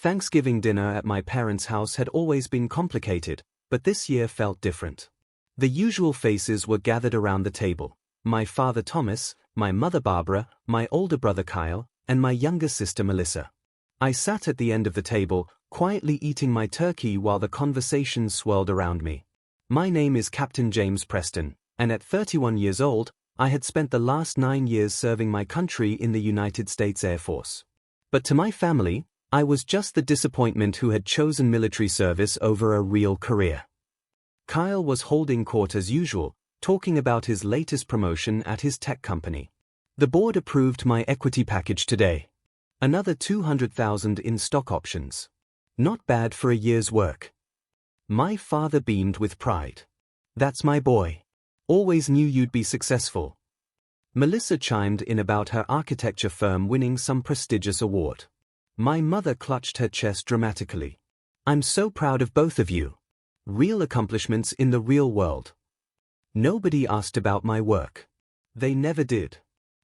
Thanksgiving dinner at my parents' house had always been complicated, but this year felt different. The usual faces were gathered around the table: my father Thomas, my mother Barbara, my older brother Kyle, and my younger sister Melissa. I sat at the end of the table, quietly eating my turkey while the conversation swirled around me. My name is Captain James Preston, and at 31 years old, I had spent the last 9 years serving my country in the United States Air Force. But to my family, I was just the disappointment who had chosen military service over a real career. Kyle was holding court as usual, talking about his latest promotion at his tech company. The board approved my equity package today. Another $200,000 in stock options. Not bad for a year's work. My father beamed with pride. That's my boy. Always knew you'd be successful. Melissa chimed in about her architecture firm winning some prestigious award. My mother clutched her chest dramatically. I'm so proud of both of you. Real accomplishments in the real world. Nobody asked about my work. They never did.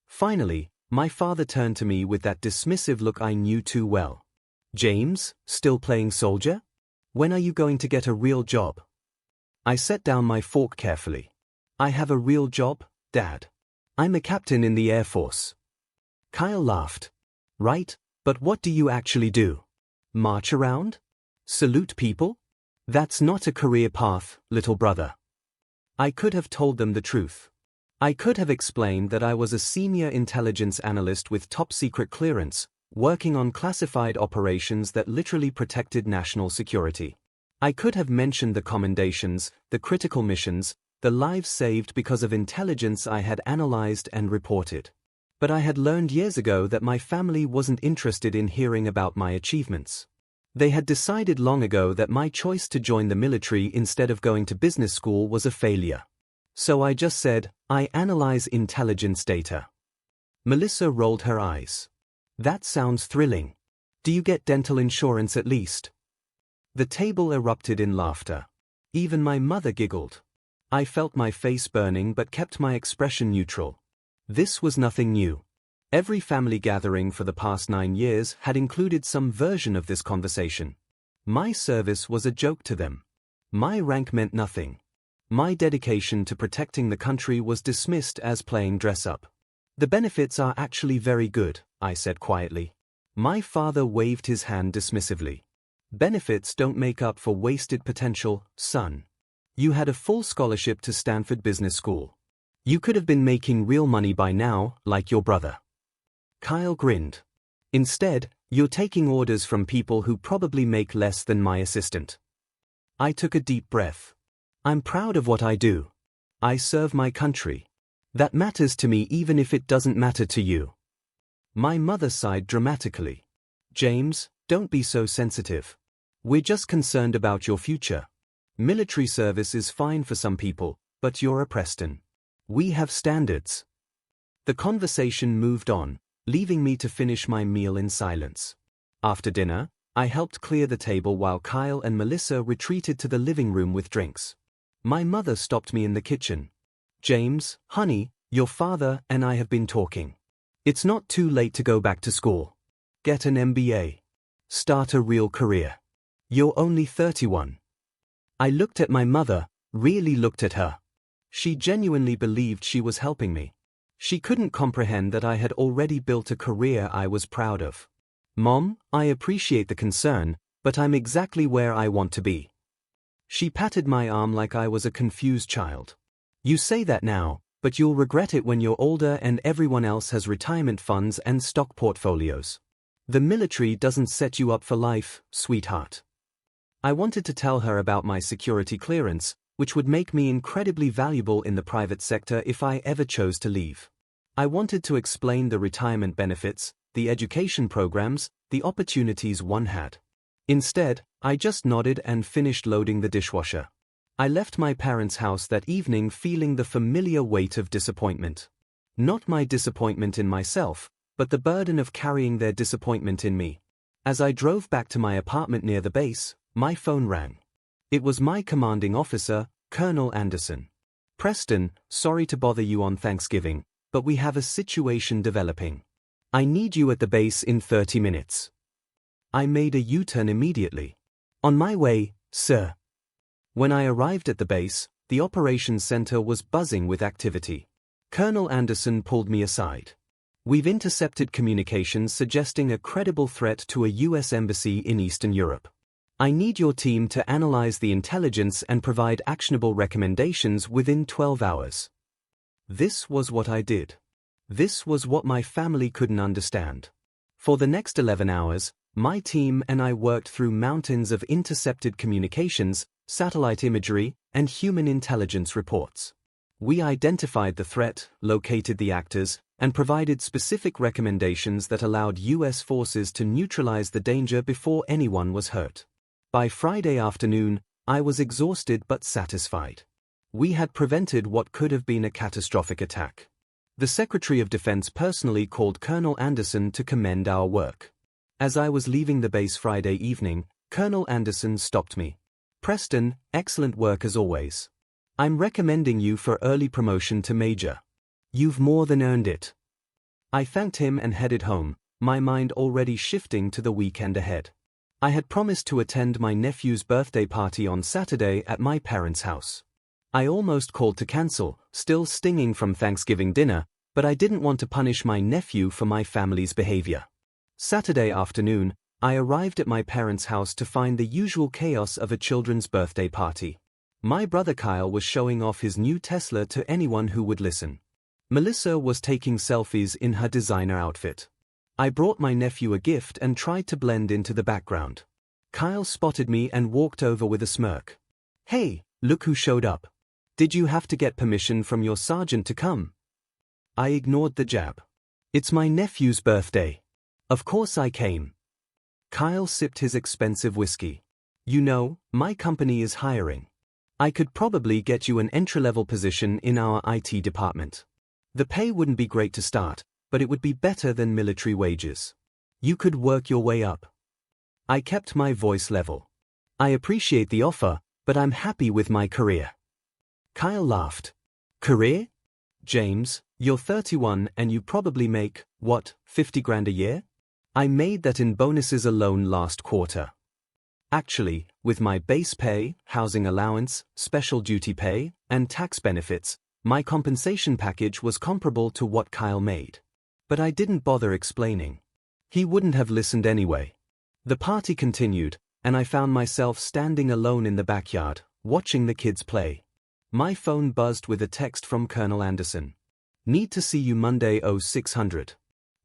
Finally, my father turned to me with that dismissive look I knew too well. James, still playing soldier? When are you going to get a real job? I set down my fork carefully. I have a real job, Dad. I'm a captain in the Air Force. Kyle laughed. Right, but what do you actually do? March around? Salute people? That's not a career path, little brother. I could have told them the truth. I could have explained that I was a senior intelligence analyst with top-secret clearance, working on classified operations that literally protected national security. I could have mentioned the commendations, the critical missions, the lives saved because of intelligence I had analyzed and reported. But I had learned years ago that my family wasn't interested in hearing about my achievements. They had decided long ago that my choice to join the military instead of going to business school was a failure. So I just said, I analyze intelligence data. Melissa rolled her eyes. That sounds thrilling. Do you get dental insurance at least? The table erupted in laughter. Even my mother giggled. I felt my face burning but kept my expression neutral. This was nothing new. Every family gathering for the past 9 years had included some version of this conversation. My service was a joke to them. My rank meant nothing. My dedication to protecting the country was dismissed as playing dress-up. The benefits are actually very good, I said quietly. My father waved his hand dismissively. Benefits don't make up for wasted potential, son. You had a full scholarship to Stanford Business School. You could have been making real money by now, like your brother. Kyle grinned. Instead, you're taking orders from people who probably make less than my assistant. I took a deep breath. I'm proud of what I do. I serve my country. That matters to me even if it doesn't matter to you. My mother sighed dramatically. James, don't be so sensitive. We're just concerned about your future. Military service is fine for some people, but you're a Preston. We have standards. The conversation moved on, leaving me to finish my meal in silence. After dinner, I helped clear the table while Kyle and Melissa retreated to the living room with drinks. My mother stopped me in the kitchen. James, honey, your father and I have been talking. It's not too late to go back to school. Get an MBA. Start a real career. You're only 31. I looked at my mother, really looked at her. She genuinely believed she was helping me. She couldn't comprehend that I had already built a career I was proud of. Mom, I appreciate the concern, but I'm exactly where I want to be. She patted my arm like I was a confused child. You say that now, but you'll regret it when you're older and everyone else has retirement funds and stock portfolios. The military doesn't set you up for life, sweetheart. I wanted to tell her about my security clearance, which would make me incredibly valuable in the private sector if I ever chose to leave. I wanted to explain the retirement benefits, the education programs, the opportunities one had. Instead, I just nodded and finished loading the dishwasher. I left my parents' house that evening feeling the familiar weight of disappointment. Not my disappointment in myself, but the burden of carrying their disappointment in me. As I drove back to my apartment near the base, my phone rang. It was my commanding officer, Colonel Anderson. Preston, sorry to bother you on Thanksgiving, but we have a situation developing. I need you at the base in 30 minutes. I made a U-turn immediately. On my way, sir. When I arrived at the base, the operations center was buzzing with activity. Colonel Anderson pulled me aside. We've intercepted communications suggesting a credible threat to a U.S. embassy in Eastern Europe. I need your team to analyze the intelligence and provide actionable recommendations within 12 hours. This was what I did. This was what my family couldn't understand. For the next 11 hours, my team and I worked through mountains of intercepted communications, satellite imagery, and human intelligence reports. We identified the threat, located the actors, and provided specific recommendations that allowed U.S. forces to neutralize the danger before anyone was hurt. By Friday afternoon, I was exhausted but satisfied. We had prevented what could have been a catastrophic attack. The Secretary of Defense personally called Colonel Anderson to commend our work. As I was leaving the base Friday evening, Colonel Anderson stopped me. "Preston, excellent work as always. I'm recommending you for early promotion to Major. You've more than earned it." I thanked him and headed home, my mind already shifting to the weekend ahead. I had promised to attend my nephew's birthday party on Saturday at my parents' house. I almost called to cancel, still stinging from Thanksgiving dinner, but I didn't want to punish my nephew for my family's behavior. Saturday afternoon, I arrived at my parents' house to find the usual chaos of a children's birthday party. My brother Kyle was showing off his new Tesla to anyone who would listen. Melissa was taking selfies in her designer outfit. I brought my nephew a gift and tried to blend into the background. Kyle spotted me and walked over with a smirk. "Hey, look who showed up. Did you have to get permission from your sergeant to come?" I ignored the jab. "It's my nephew's birthday. Of course I came." Kyle sipped his expensive whiskey. "You know, my company is hiring. I could probably get you an entry-level position in our IT department. The pay wouldn't be great to start, but it would be better than military wages. You could work your way up." I kept my voice level. "I appreciate the offer, but I'm happy with my career." Kyle laughed. "Career? James, you're 31 and you probably make, what, 50 grand a year? I made that in bonuses alone last quarter. Actually, with my base pay, housing allowance, special duty pay, and tax benefits, my compensation package was comparable to what Kyle made. But I didn't bother explaining. He wouldn't have listened anyway. The party continued, and I found myself standing alone in the backyard, watching the kids play. My phone buzzed with a text from Colonel Anderson. "Need to see you Monday 0600.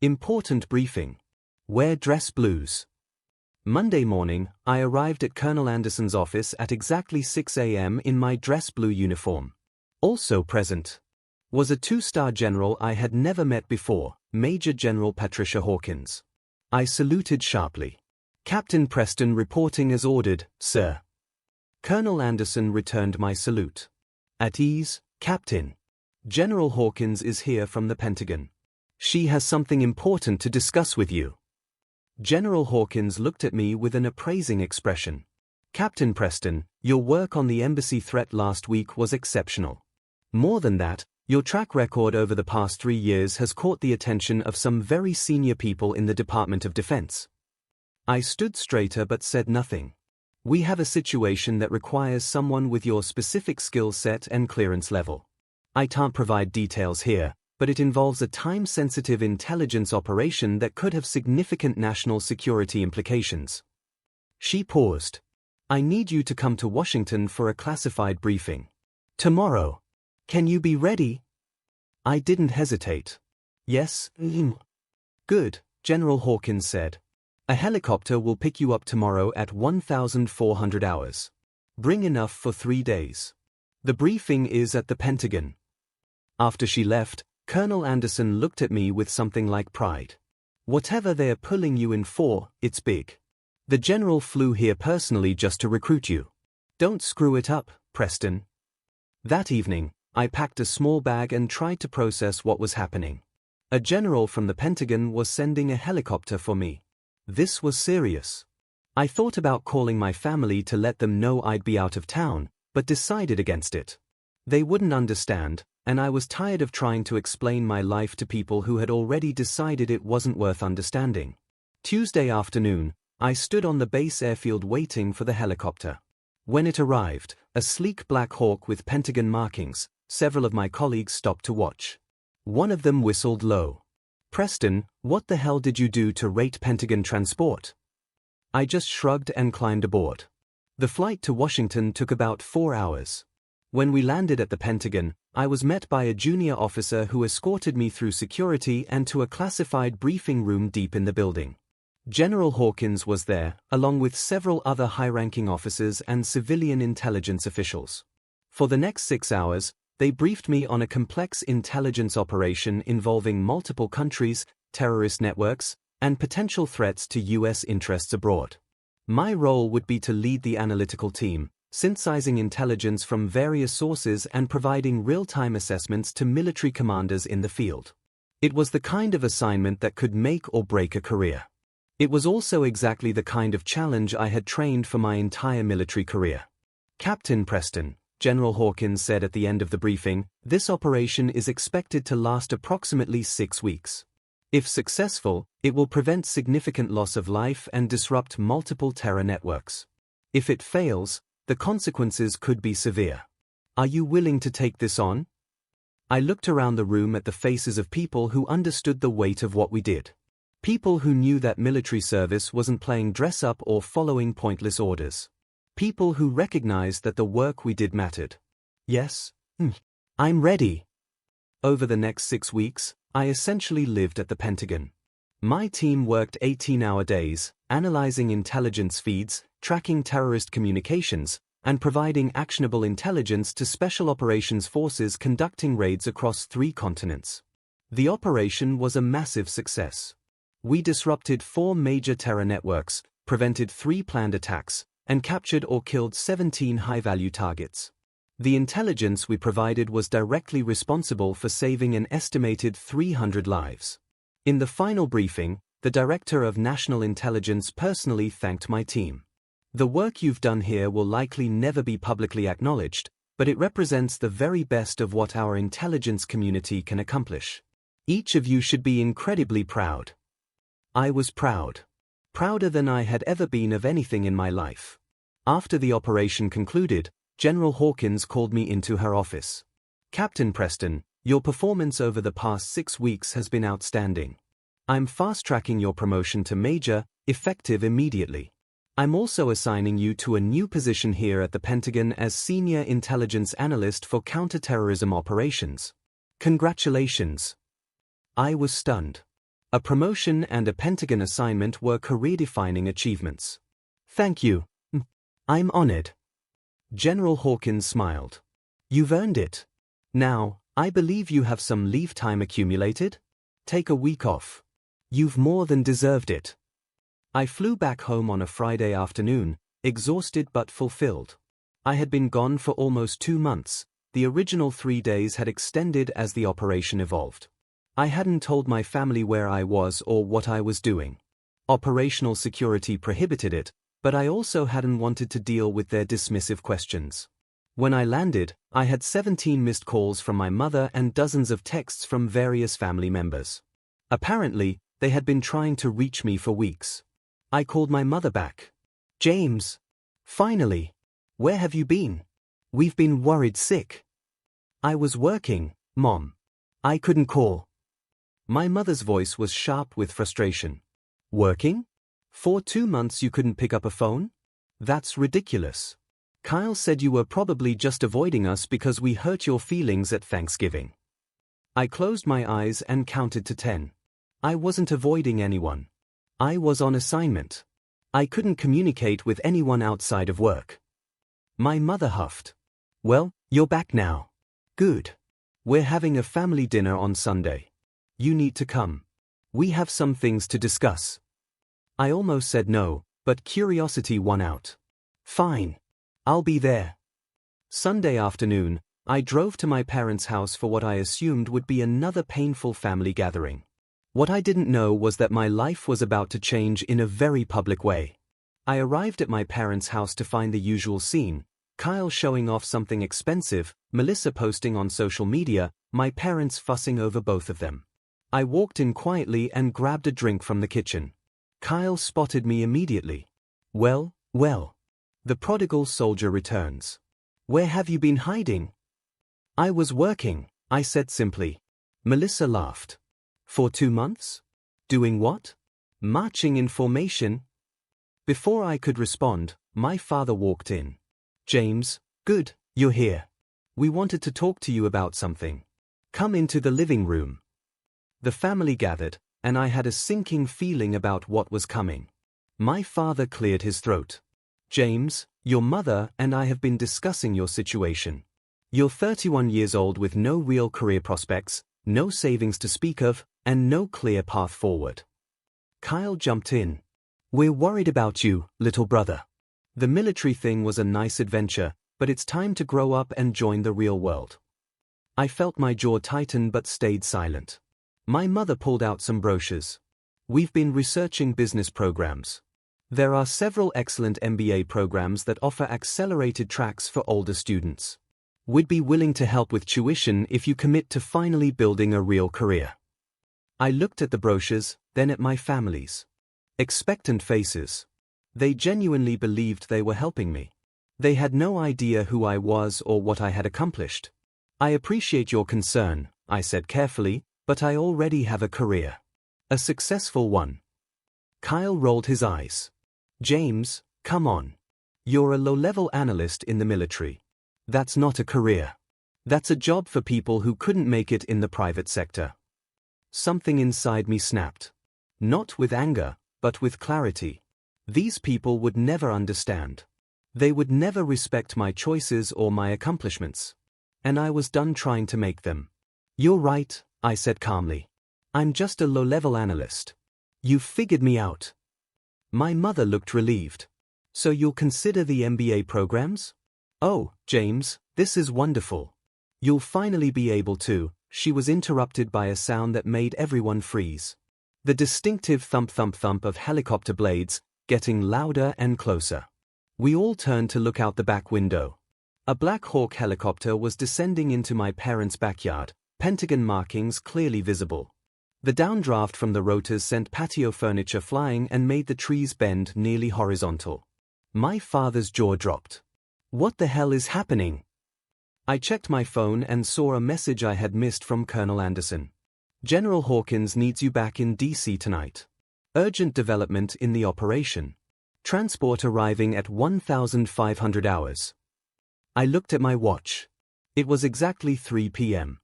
Important briefing. Wear dress blues." Monday morning, I arrived at Colonel Anderson's office at exactly 6 a.m. in my dress blue uniform. Also present was a two-star general I had never met before, Major General Patricia Hawkins. I saluted sharply. "Captain Preston reporting as ordered, sir." Colonel Anderson returned my salute. "At ease, Captain. General Hawkins is here from the Pentagon. She has something important to discuss with you." General Hawkins looked at me with an appraising expression. "Captain Preston, your work on the embassy threat last week was exceptional. More than that, your track record over the past 3 years has caught the attention of some very senior people in the Department of Defense." I stood straighter but said nothing. "We have a situation that requires someone with your specific skill set and clearance level. I can't provide details here, but it involves a time-sensitive intelligence operation that could have significant national security implications." She paused. "I need you to come to Washington for a classified briefing. Tomorrow. Can you be ready?" I didn't hesitate. "Yes, Good," General Hawkins said. "A helicopter will pick you up tomorrow at 1400 hours. Bring enough for 3 days. The briefing is at the Pentagon." After she left, Colonel Anderson looked at me with something like pride. "Whatever they're pulling you in for, it's big. The general flew here personally just to recruit you. Don't screw it up, Preston." That evening, I packed a small bag and tried to process what was happening. A general from the Pentagon was sending a helicopter for me. This was serious. I thought about calling my family to let them know I'd be out of town, but decided against it. They wouldn't understand, and I was tired of trying to explain my life to people who had already decided it wasn't worth understanding. Tuesday afternoon, I stood on the base airfield waiting for the helicopter. When it arrived, a sleek Black Hawk with Pentagon markings, several of my colleagues stopped to watch. One of them whistled low. "Preston, what the hell did you do to rate Pentagon transport?" I just shrugged and climbed aboard. The flight to Washington took about 4 hours. When we landed at the Pentagon, I was met by a junior officer who escorted me through security and to a classified briefing room deep in the building. General Hawkins was there, along with several other high-ranking officers and civilian intelligence officials. For the next 6 hours, they briefed me on a complex intelligence operation involving multiple countries, terrorist networks, and potential threats to U.S. interests abroad. My role would be to lead the analytical team, synthesizing intelligence from various sources and providing real-time assessments to military commanders in the field. It was the kind of assignment that could make or break a career. It was also exactly the kind of challenge I had trained for my entire military career. "Captain Preston," General Hawkins said at the end of the briefing, "this operation is expected to last approximately 6 weeks. If successful, it will prevent significant loss of life and disrupt multiple terror networks. If it fails, the consequences could be severe. Are you willing to take this on?" I looked around the room at the faces of people who understood the weight of what we did. People who knew that military service wasn't playing dress-up or following pointless orders. People who recognized that the work we did mattered. "Yes, I'm ready." Over the next 6 weeks, I essentially lived at the Pentagon. My team worked 18-hour days, analyzing intelligence feeds, tracking terrorist communications, and providing actionable intelligence to Special Operations Forces conducting raids across 3 continents. The operation was a massive success. We disrupted 4 major terror networks, prevented 3 planned attacks, and captured or killed 17 high-value targets. The intelligence we provided was directly responsible for saving an estimated 300 lives. In the final briefing, the Director of National Intelligence personally thanked my team. "The work you've done here will likely never be publicly acknowledged, but it represents the very best of what our intelligence community can accomplish. Each of you should be incredibly proud." I was proud. Prouder than I had ever been of anything in my life. After the operation concluded, General Hawkins called me into her office. "Captain Preston, your performance over the past 6 weeks has been outstanding. I'm fast-tracking your promotion to Major, effective immediately. I'm also assigning you to a new position here at the Pentagon as Senior Intelligence Analyst for Counterterrorism Operations. Congratulations." I was stunned. A promotion and a Pentagon assignment were career-defining achievements. "Thank you. I'm honored." General Hawkins smiled. "You've earned it. Now, I believe you have some leave time accumulated? Take a week off. You've more than deserved it." I flew back home on a Friday afternoon, exhausted but fulfilled. I had been gone for almost 2 months. The original 3 days had extended as the operation evolved. I hadn't told my family where I was or what I was doing. Operational security prohibited it, but I also hadn't wanted to deal with their dismissive questions. When I landed, I had 17 missed calls from my mother and dozens of texts from various family members. Apparently, they had been trying to reach me for weeks. I called my mother back. "James. Finally. Where have you been? We've been worried sick." "I was working, Mom. I couldn't call." My mother's voice was sharp with frustration. "Working? For 2 months you couldn't pick up a phone? That's ridiculous. Kyle said you were probably just avoiding us because we hurt your feelings at Thanksgiving." I closed my eyes and counted to 10. I wasn't avoiding anyone. I was on assignment. I couldn't communicate with anyone outside of work. My mother huffed. "Well, you're back now. Good. We're having a family dinner on Sunday. You need to come. We have some things to discuss." I almost said no, but curiosity won out. "Fine. I'll be there." Sunday afternoon, I drove to my parents' house for what I assumed would be another painful family gathering. What I didn't know was that my life was about to change in a very public way. I arrived at my parents' house to find the usual scene: Kyle showing off something expensive, Melissa posting on social media, my parents fussing over both of them. I walked in quietly and grabbed a drink from the kitchen. Kyle spotted me immediately. Well, well. The prodigal soldier returns. Where have you been hiding? I was working, I said simply. Melissa laughed. For 2 months? Doing what? Marching in formation? Before I could respond, my father walked in. James, good, you're here. We wanted to talk to you about something. Come into the living room. The family gathered, and I had a sinking feeling about what was coming. My father cleared his throat. James, your mother and I have been discussing your situation. You're 31 years old with no real career prospects, no savings to speak of, and no clear path forward. Kyle jumped in. We're worried about you, little brother. The military thing was a nice adventure, but it's time to grow up and join the real world. I felt my jaw tighten but stayed silent. My mother pulled out some brochures. We've been researching business programs. There are several excellent MBA programs that offer accelerated tracks for older students. We'd be willing to help with tuition if you commit to finally building a real career. I looked at the brochures, then at my family's. Expectant faces. They genuinely believed they were helping me. They had no idea who I was or what I had accomplished. I appreciate your concern, I said carefully, but I already have a career. A successful one. Kyle rolled his eyes. James, come on. You're a low-level analyst in the military. That's not a career. That's a job for people who couldn't make it in the private sector. Something inside me snapped. Not with anger, but with clarity. These people would never understand. They would never respect my choices or my accomplishments. And I was done trying to make them. You're right, I said calmly. I'm just a low-level analyst. You've figured me out. My mother looked relieved. So you'll consider the MBA programs? Oh, James, this is wonderful. You'll finally be able to. She was interrupted by a sound that made everyone freeze. The distinctive thump-thump-thump of helicopter blades, getting louder and closer. We all turned to look out the back window. A Black Hawk helicopter was descending into my parents' backyard, Pentagon markings clearly visible. The downdraft from the rotors sent patio furniture flying and made the trees bend nearly horizontal. My father's jaw dropped. What the hell is happening? I checked my phone and saw a message I had missed from Colonel Anderson. General Hawkins needs you back in D.C. tonight. Urgent development in the operation. Transport arriving at 1,500 hours. I looked at my watch. It was exactly 3 p.m.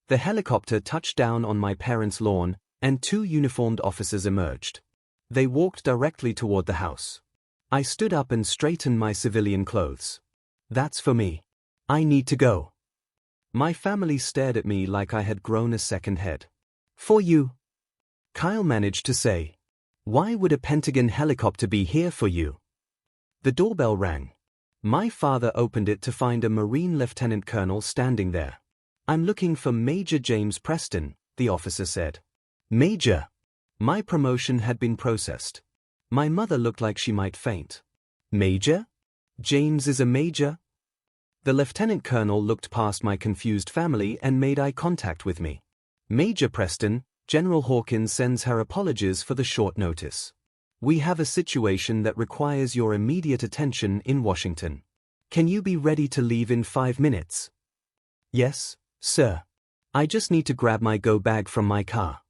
The helicopter touched down on my parents' lawn, and 2 uniformed officers emerged. They walked directly toward the house. I stood up and straightened my civilian clothes. That's for me. I need to go. My family stared at me like I had grown a second head. For you? Kyle managed to say. Why would a Pentagon helicopter be here for you? The doorbell rang. My father opened it to find a Marine Lieutenant Colonel standing there. I'm looking for Major James Preston, the officer said. Major? My promotion had been processed. My mother looked like she might faint. Major? James is a major? The lieutenant colonel looked past my confused family and made eye contact with me. Major Preston, General Hawkins sends her apologies for the short notice. We have a situation that requires your immediate attention in Washington. Can you be ready to leave in 5 minutes? Yes, sir. I just need to grab my go bag from my car.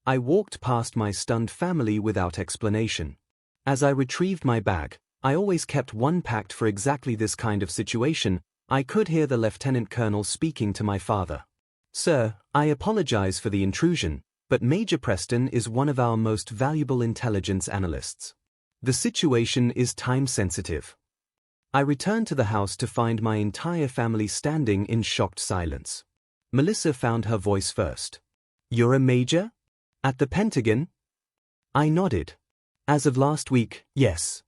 I walked past my stunned family without explanation. As I retrieved my bag, I always kept one packed for exactly this kind of situation. I could hear the lieutenant colonel speaking to my father. Sir, I apologize for the intrusion, but Major Preston is one of our most valuable intelligence analysts. The situation is time-sensitive. I returned to the house to find my entire family standing in shocked silence. Melissa found her voice first. You're a major? At the Pentagon? I nodded. As of last week, yes.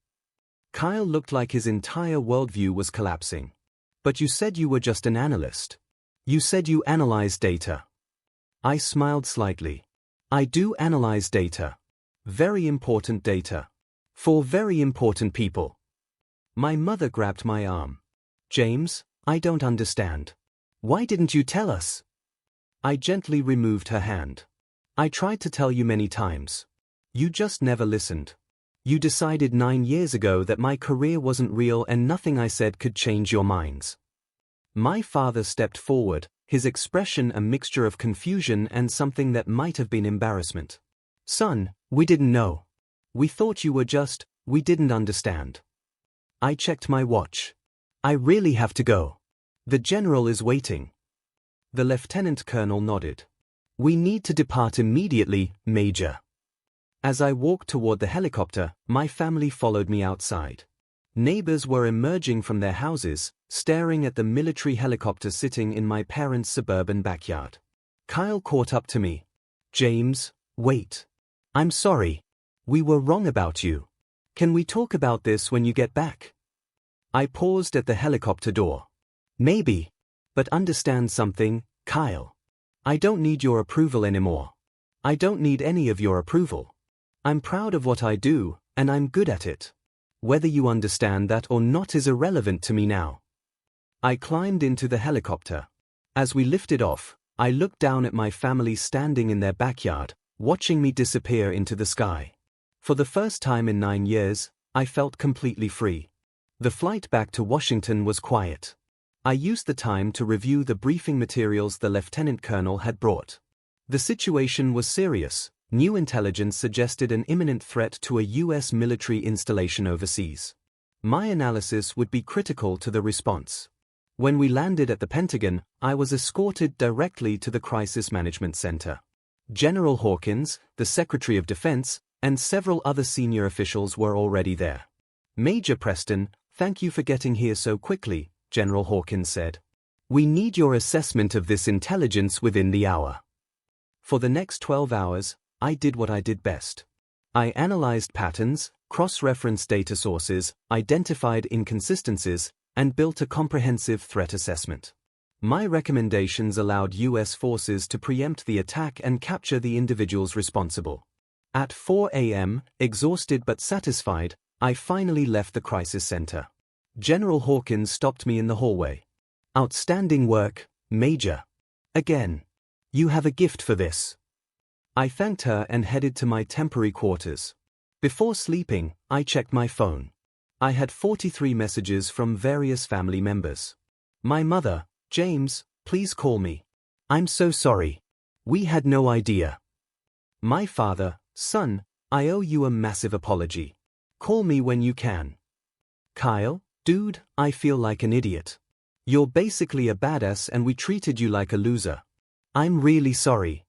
Kyle looked like his entire worldview was collapsing. But you said you were just an analyst. You said you analyze data. I smiled slightly. I do analyze data. Very important data. For very important people. My mother grabbed my arm. James, I don't understand. Why didn't you tell us? I gently removed her hand. I tried to tell you many times. You just never listened. You decided 9 years ago that my career wasn't real and nothing I said could change your minds. My father stepped forward, his expression a mixture of confusion and something that might have been embarrassment. Son, we didn't know. We thought you were we didn't understand. I checked my watch. I really have to go. The general is waiting. The lieutenant colonel nodded. We need to depart immediately, Major. As I walked toward the helicopter, my family followed me outside. Neighbors were emerging from their houses, staring at the military helicopter sitting in my parents' suburban backyard. Kyle caught up to me. James, wait. I'm sorry. We were wrong about you. Can we talk about this when you get back? I paused at the helicopter door. Maybe. But understand something, Kyle. I don't need your approval anymore. I don't need any of your approval. I'm proud of what I do, and I'm good at it. Whether you understand that or not is irrelevant to me now. I climbed into the helicopter. As we lifted off, I looked down at my family standing in their backyard, watching me disappear into the sky. For the first time in 9 years, I felt completely free. The flight back to Washington was quiet. I used the time to review the briefing materials the lieutenant colonel had brought. The situation was serious. New intelligence suggested an imminent threat to a U.S. military installation overseas. My analysis would be critical to the response. When we landed at the Pentagon, I was escorted directly to the Crisis Management Center. General Hawkins, the Secretary of Defense, and several other senior officials were already there. Major Preston, thank you for getting here so quickly, General Hawkins said. We need your assessment of this intelligence within the hour. For the next 12 hours, I did what I did best. I analyzed patterns, cross-referenced data sources, identified inconsistencies, and built a comprehensive threat assessment. My recommendations allowed U.S. forces to preempt the attack and capture the individuals responsible. At 4 a.m., exhausted but satisfied, I finally left the crisis center. General Hawkins stopped me in the hallway. Outstanding work, Major. Again. You have a gift for this. I thanked her and headed to my temporary quarters. Before sleeping, I checked my phone. I had 43 messages from various family members. My mother, James, please call me. I'm so sorry. We had no idea. My father, son, I owe you a massive apology. Call me when you can. Kyle, dude, I feel like an idiot. You're basically a badass and we treated you like a loser. I'm really sorry.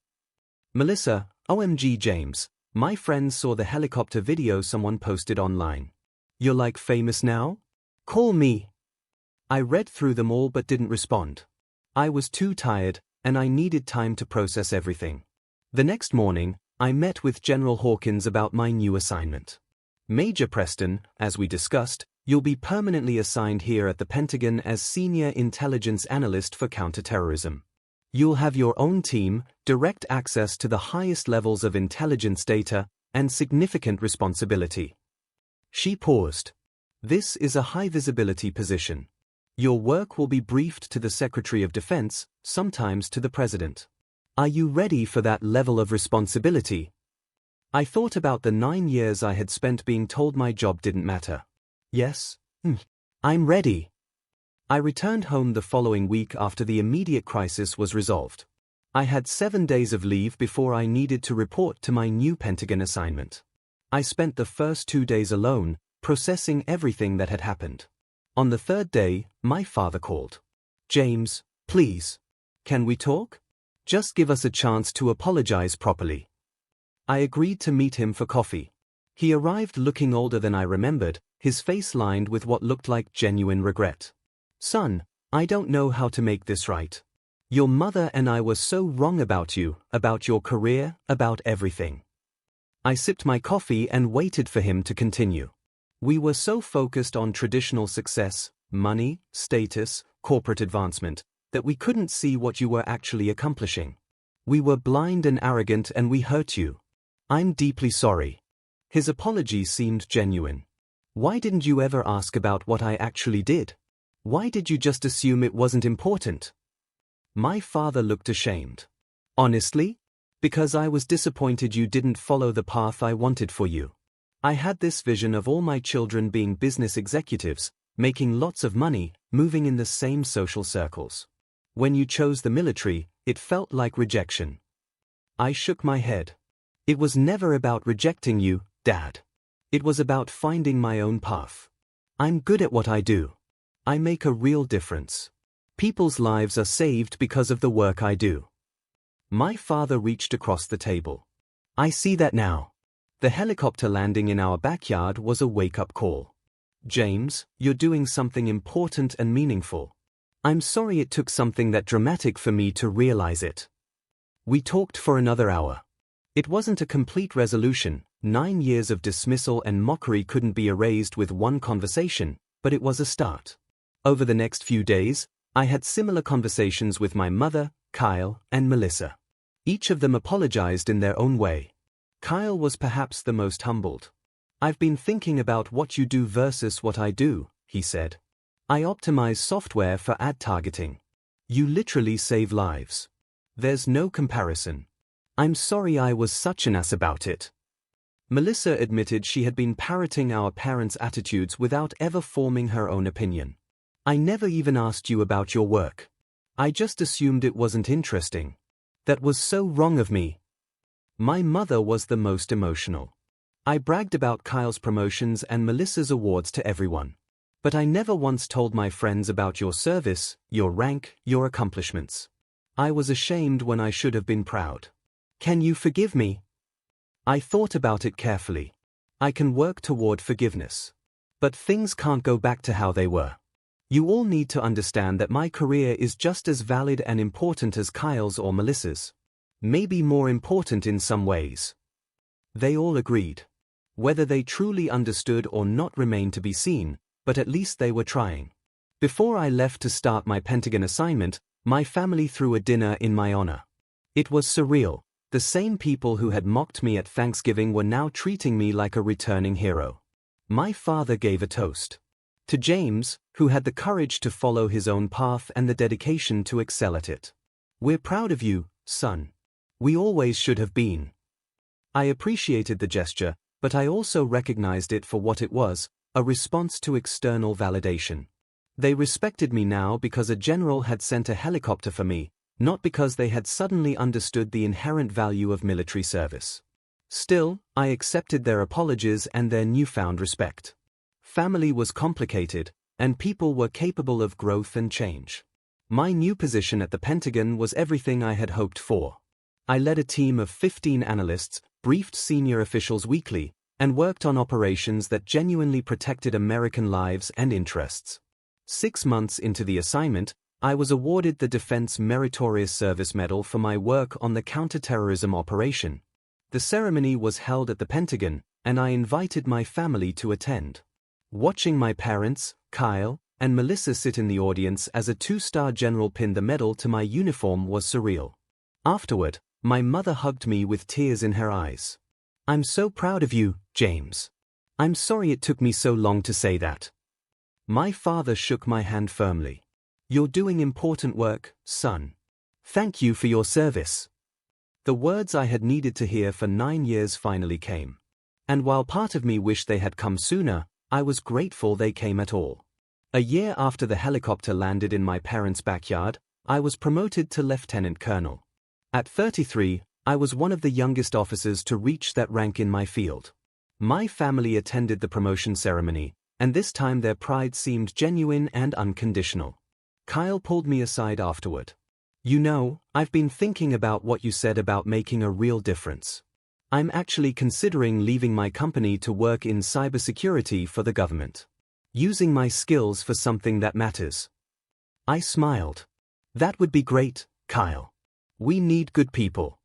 Melissa, OMG James, my friends saw the helicopter video someone posted online. You're like famous now? Call me. I read through them all but didn't respond. I was too tired, and I needed time to process everything. The next morning, I met with General Hawkins about my new assignment. Major Preston, as we discussed, you'll be permanently assigned here at the Pentagon as Senior Intelligence Analyst for Counterterrorism. You'll have your own team, direct access to the highest levels of intelligence data, and significant responsibility. She paused. This is a high-visibility position. Your work will be briefed to the Secretary of Defense, sometimes to the President. Are you ready for that level of responsibility? I thought about the 9 years I had spent being told my job didn't matter. Yes, I'm ready. I returned home the following week after the immediate crisis was resolved. I had 7 days of leave before I needed to report to my new Pentagon assignment. I spent the first 2 days alone, processing everything that had happened. On the third day, my father called. James, please. Can we talk? Just give us a chance to apologize properly. I agreed to meet him for coffee. He arrived looking older than I remembered, his face lined with what looked like genuine regret. Son, I don't know how to make this right. Your mother and I were so wrong about you, about your career, about everything. I sipped my coffee and waited for him to continue. We were so focused on traditional success, money, status, corporate advancement, that we couldn't see what you were actually accomplishing. We were blind and arrogant and we hurt you. I'm deeply sorry. His apology seemed genuine. Why didn't you ever ask about what I actually did? Why did you just assume it wasn't important? My father looked ashamed. Honestly? Because I was disappointed you didn't follow the path I wanted for you. I had this vision of all my children being business executives, making lots of money, moving in the same social circles. When you chose the military, it felt like rejection. I shook my head. It was never about rejecting you, Dad. It was about finding my own path. I'm good at what I do. I make a real difference. People's lives are saved because of the work I do. My father reached across the table. I see that now. The helicopter landing in our backyard was a wake-up call. James, you're doing something important and meaningful. I'm sorry it took something that dramatic for me to realize it. We talked for another hour. It wasn't a complete resolution. 9 years of dismissal and mockery couldn't be erased with one conversation, but it was a start. Over the next few days, I had similar conversations with my mother, Kyle, and Melissa. Each of them apologized in their own way. Kyle was perhaps the most humbled. I've been thinking about what you do versus what I do, he said. I optimize software for ad targeting. You literally save lives. There's no comparison. I'm sorry I was such an ass about it. Melissa admitted she had been parroting our parents' attitudes without ever forming her own opinion. I never even asked you about your work. I just assumed it wasn't interesting. That was so wrong of me. My mother was the most emotional. I bragged about Kyle's promotions and Melissa's awards to everyone. But I never once told my friends about your service, your rank, your accomplishments. I was ashamed when I should have been proud. Can you forgive me? I thought about it carefully. I can work toward forgiveness. But things can't go back to how they were. You all need to understand that my career is just as valid and important as Kyle's or Melissa's. Maybe more important in some ways. They all agreed. Whether they truly understood or not remained to be seen, but at least they were trying. Before I left to start my Pentagon assignment, my family threw a dinner in my honor. It was surreal. The same people who had mocked me at Thanksgiving were now treating me like a returning hero. My father gave a toast. To James, who had the courage to follow his own path and the dedication to excel at it. We're proud of you, son. We always should have been. I appreciated the gesture, but I also recognized it for what it was, a response to external validation. They respected me now because a general had sent a helicopter for me, not because they had suddenly understood the inherent value of military service. Still, I accepted their apologies and their newfound respect. Family was complicated, and people were capable of growth and change. My new position at the Pentagon was everything I had hoped for. I led a team of 15 analysts, briefed senior officials weekly, and worked on operations that genuinely protected American lives and interests. 6 months into the assignment, I was awarded the Defense Meritorious Service Medal for my work on the counterterrorism operation. The ceremony was held at the Pentagon, and I invited my family to attend. Watching my parents, Kyle, and Melissa sit in the audience as a 2-star general pinned the medal to my uniform was surreal. Afterward, my mother hugged me with tears in her eyes. I'm so proud of you, James. I'm sorry it took me so long to say that. My father shook my hand firmly. You're doing important work, son. Thank you for your service. The words I had needed to hear for 9 years finally came. And while part of me wished they had come sooner, I was grateful they came at all. A year after the helicopter landed in my parents' backyard, I was promoted to lieutenant colonel. At 33, I was one of the youngest officers to reach that rank in my field. My family attended the promotion ceremony, and this time their pride seemed genuine and unconditional. Kyle pulled me aside afterward. You know, I've been thinking about what you said about making a real difference. I'm actually considering leaving my company to work in cybersecurity for the government. Using my skills for something that matters. I smiled. That would be great, Kyle. We need good people.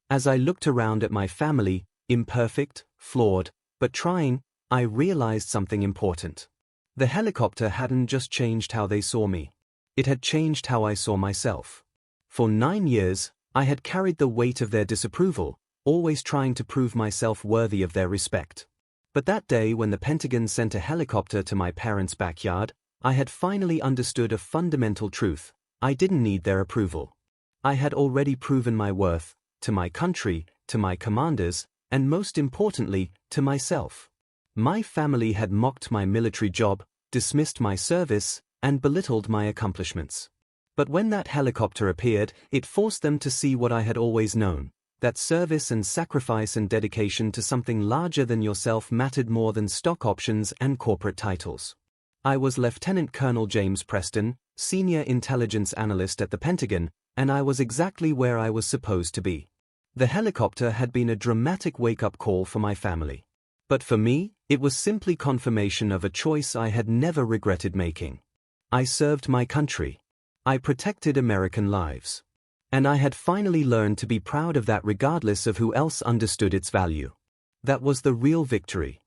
As I looked around at my family, imperfect, flawed, but trying, I realized something important. The helicopter hadn't just changed how they saw me. It had changed how I saw myself. For 9 years, I had carried the weight of their disapproval, always trying to prove myself worthy of their respect. But that day when the Pentagon sent a helicopter to my parents' backyard, I had finally understood a fundamental truth. I didn't need their approval. I had already proven my worth. to my country, to my commanders, and most importantly, to myself. My family had mocked my military job, dismissed my service, and belittled my accomplishments. But when that helicopter appeared, it forced them to see what I had always known, that service and sacrifice and dedication to something larger than yourself mattered more than stock options and corporate titles. I was Lieutenant Colonel James Preston, Senior Intelligence Analyst at the Pentagon, and I was exactly where I was supposed to be. The helicopter had been a dramatic wake-up call for my family. But for me, it was simply confirmation of a choice I had never regretted making. I served my country. I protected American lives. And I had finally learned to be proud of that regardless of who else understood its value. That was the real victory.